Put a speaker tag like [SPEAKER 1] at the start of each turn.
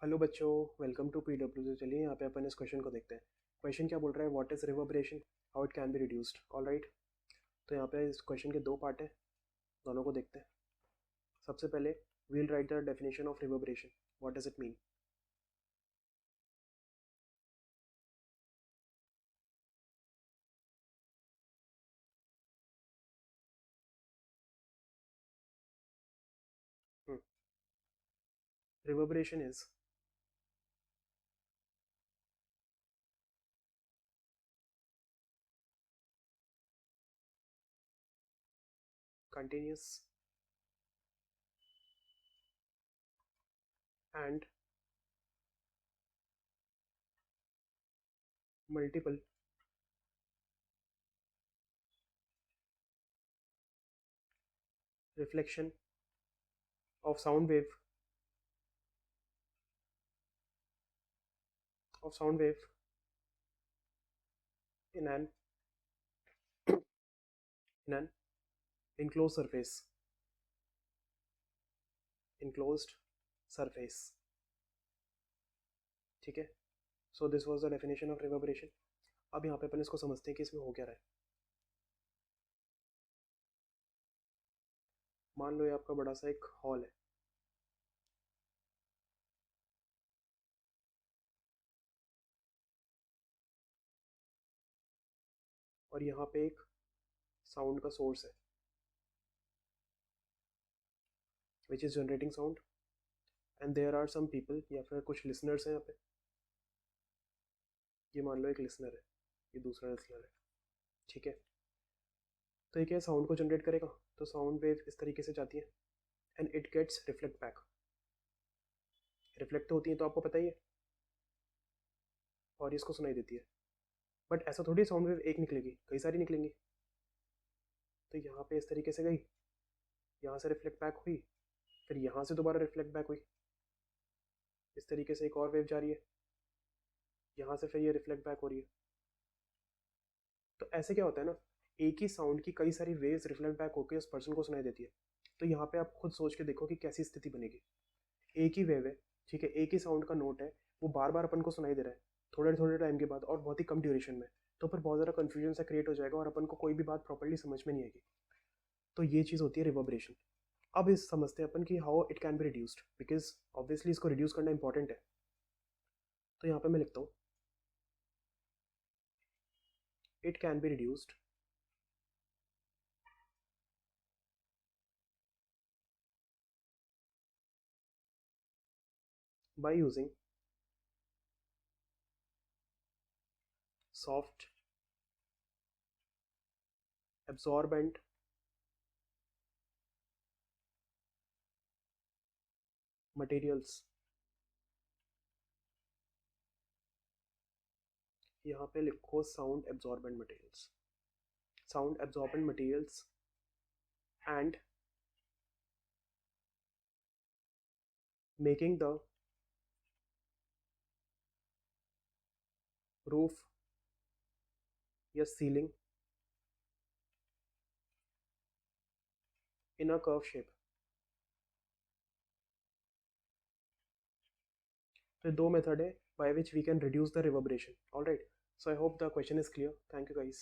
[SPEAKER 1] Hello बच्चों, welcome to PW. चलिए यहाँ पे अपन इस क्वेश्चन को देखते हैं। क्वेश्चन क्या बोल रहा है? What is reverberation, how it can be reduced. All right, तो यहाँ पे इस क्वेश्चन के दो पार्ट हैं, दोनों को देखते हैं। सबसे पहले we'll write the definition of reverberation. What does it mean? Reverberation is continuous and multiple reflection of sound wave in an in an enclosed surface. ठीक है, so this was the definition of reverberation. अब यहाँ पे अपन इसको समझते हैं कि इसमें हो क्या रहा है। मान लो ये आपका बड़ा सा एक हॉल है, और यहाँ पे एक साउंड का सोर्स है which is generating sound, and there are some people या फिर कुछ लिसनर्स हैं यहाँ पे। ये मान लो एक लिसनर है, ये दूसरा लिसनर है। ठीक है, तो ये क्या साउंड को जनरेट करेगा, तो साउंड वेव इस तरीके से जाती है and it gets reflect back. Reflect तो होती है तो आपको पता ही है, और इसको सुनाई देती है। बट ऐसा थोड़ी साउंड वेव एक निकलेगी, कई सारी निकलेंगी। तो यहाँ पे इस तरीके से गई, यहाँ से रिफ्लेक्ट बैक हुई, फिर यहाँ से दोबारा रिफ्लेक्ट बैक हुई, इस तरीके से एक और वेव जा रही है, यहाँ से फिर ये रिफ्लेक्ट बैक हो रही है। तो ऐसे क्या होता है ना, एक ही साउंड की कई सारी वेव्स रिफ्लेक्ट बैक होकर उस पर्सन को सुनाई देती है। तो यहाँ पे आप खुद सोच के देखो कि कैसी स्थिति बनेगी। एक ही वेव है, ठीक है, एक ही साउंड का नोट है, वो बार बार अपन को सुनाई दे रहा है थोड़े थोड़े टाइम के बाद और बहुत ही कम ड्यूरेशन में। तो फिर बहुत ज़्यादा कन्फ्यूजन सा क्रिएट हो जाएगा और अपन को कोई भी बात प्रॉपर्ली समझ में नहीं आएगी। तो ये चीज़ होती है रिवर्बरेशन। अब इस समझते हैं अपन कि how it can be reduced, because obviously इसको रिड्यूस करना इंपॉर्टेंट है। तो यहाँ पे मैं लिखता हूँ it can be reduced by using soft absorbent materials। यहाँ पे लिखो sound absorbent materials, sound absorbent materials and making the roof या ceiling in a curve shape. तो दो मेथड है by which we can reduce the reverberation. All right, so I hope the question is clear. Thank you guys.